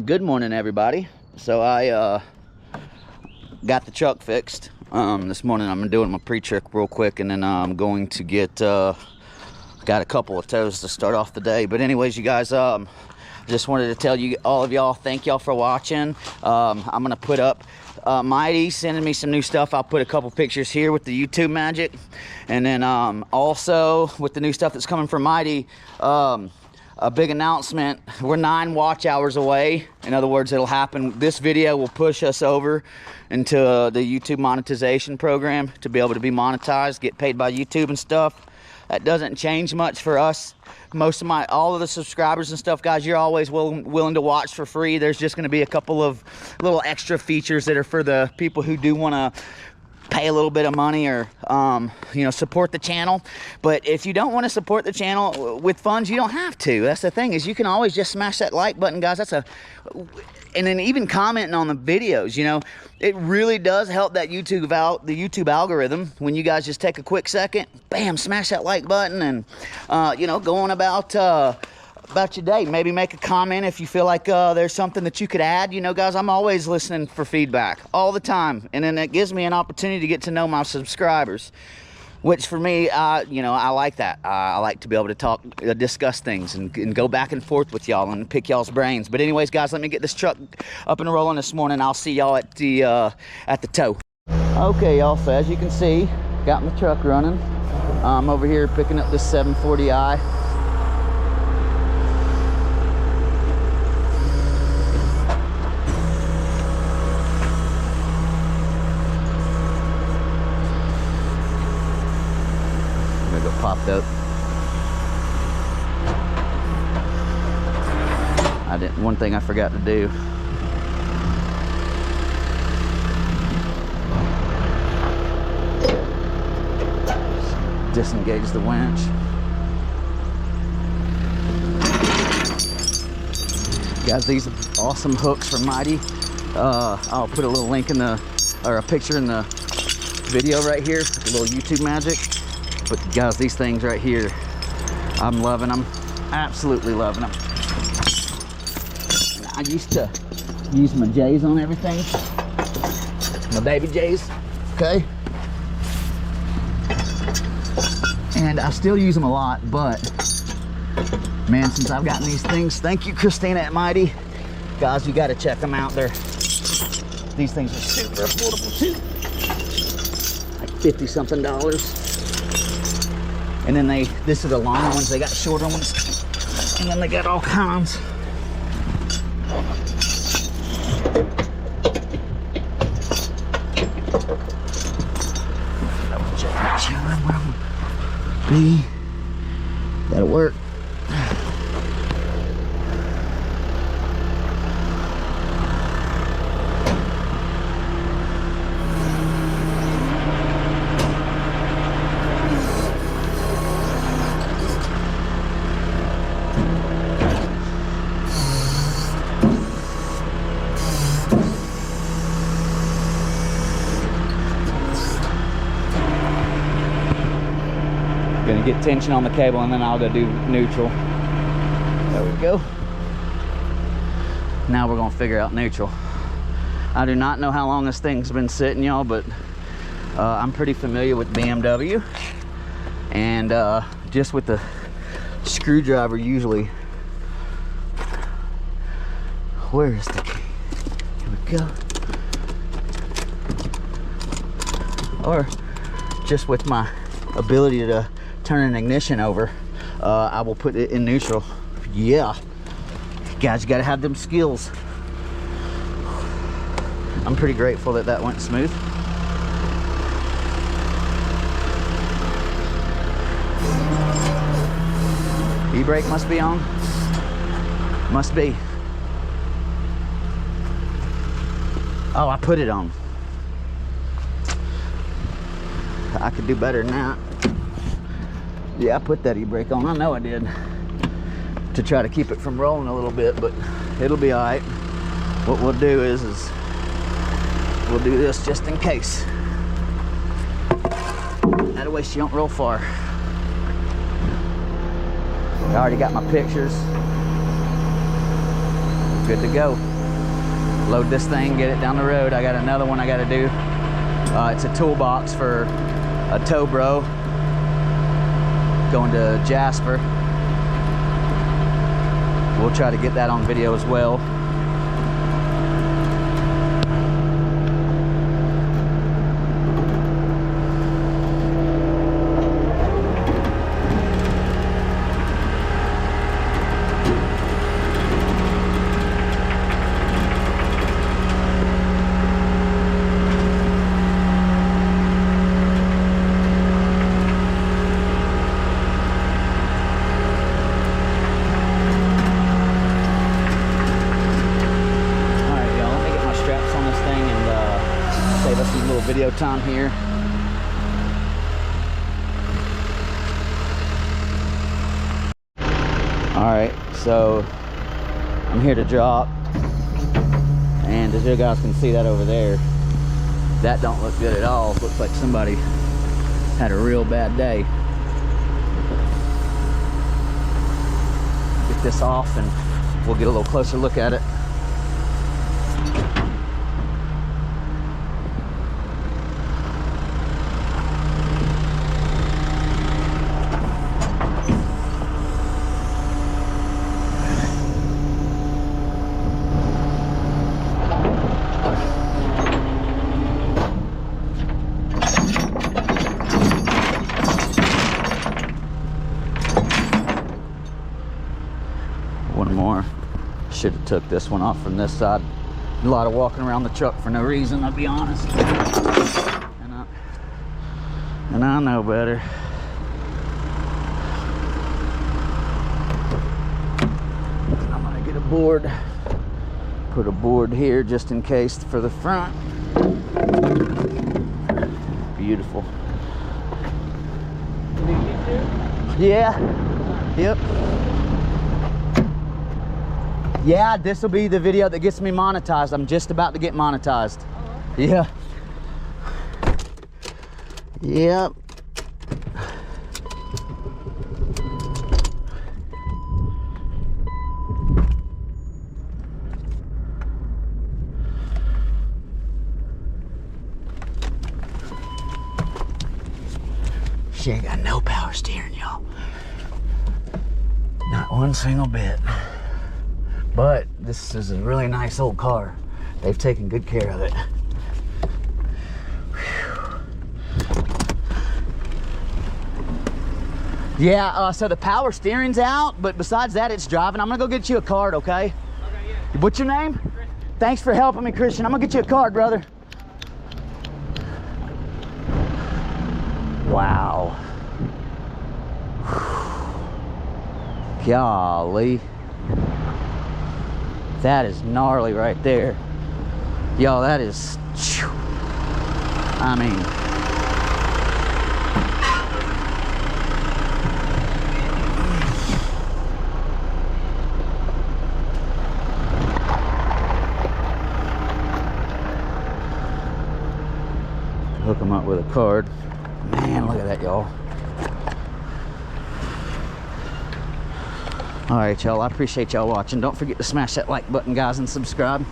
Good morning, everybody. So I got the truck fixed this morning. I'm doing my pre-trip real quick, and then I'm going to get got a couple of tows to start off the day. But anyways, you guys, just wanted to tell you, all of y'all, thank y'all for watching. I'm gonna put up Mytee sending me some new stuff. I'll put a couple pictures here with the YouTube magic, and then also with the new stuff that's coming from Mytee. A big announcement. We're 9 watch hours away. In other words, it'll happen. This video will push us over into the YouTube monetization program to be able to be monetized, get paid by YouTube and stuff. That doesn't change much for us. All of the subscribers and stuff, guys, you're always willing to watch for free. There's just going to be a couple of little extra features that are for the people who do want to pay a little bit of money or support the channel. But if you don't want to support the channel with funds, you don't have to. That's the thing, is you can always just smash that like button, guys. And then even commenting on the videos, it really does help that the YouTube algorithm when you guys just take a quick second, bam, smash that like button, and go on about your day. Maybe make a comment if you feel like there's something that you could add. Guys, I'm always listening for feedback all the time, and then it gives me an opportunity to get to know my subscribers, which for me, I like that. I like to be able to discuss things and go back and forth with y'all and pick y'all's brains. But anyways, guys, let me get this truck up and rolling this morning. I'll see y'all at the tow. Okay, y'all, so as you can see, got my truck running. I'm over here picking up this 740i. Popped up. One thing I forgot to do. Disengage the winch. Guys, these are awesome hooks from Mytee. I'll put a little link or a picture in the video right here, a little YouTube magic. But guys, these things right here, I'm loving them. Absolutely loving them. I used to use my J's on everything. My baby J's, okay? And I still use them a lot, but man, since I've gotten these things, thank you, Christina at Mytee. Guys, you gotta check them out. These things are super affordable too. Like $50-something. And then this are the long ones. They got shorter ones, and then they got all kinds. Double check, make sure I'm where I'm gonna be. That'll work. Gonna get tension on the cable, and then I'll go do neutral. There we go. Now we're gonna figure out neutral. I do not know how long this thing's been sitting, y'all, but I'm pretty familiar with BMW, and just with the screwdriver usually. Where is the key? Here we go. Or just with my ability to turn an ignition over, I will put it in neutral. Yeah, guys, you gotta have them skills. I'm pretty grateful that went smooth. E-brake must be on. Must be. Oh, I put it on. I could do better than that. Yeah, I put that e-brake on. I know I did, to try to keep it from rolling a little bit, but it'll be all right. What we'll do is we'll do this just in case. That way she don't roll far. I already got my pictures. good to go. Load this thing, get it down the road. I got another one I got to do. It's a toolbox for a tow bro going to Jasper. We'll try to get that on video as well. Video time here. All right, so I'm here to drop, and as you guys can see that over there, that don't look good at all. Looks like somebody had a real bad day. Get this off and we'll get a little closer look at it. Should have took this one off from this side. A lot of walking around the truck for no reason, I'll be honest. And I know better. I'm gonna get a board. Put a board here just in case for the front. Beautiful. Yeah. Yep. Yeah, this will be the video that gets me monetized. I'm just about to get monetized. Oh, okay. Yeah. Yep. She ain't got no power steering, y'all. Not one single bit. But this is a really nice old car. They've taken good care of it. Whew. Yeah, so the power steering's out, but besides that, it's driving. I'm gonna go get you a card, okay? Okay, yeah. What's your name? Christian. Thanks for helping me, Christian. I'm gonna get you a card, brother. Wow. Whew. Golly. That is gnarly right there. Yo, that is, I mean, hook them up with a card. Man, look at that, y'all. All right, y'all, I appreciate y'all watching. Don't forget to smash that like button, guys, and subscribe.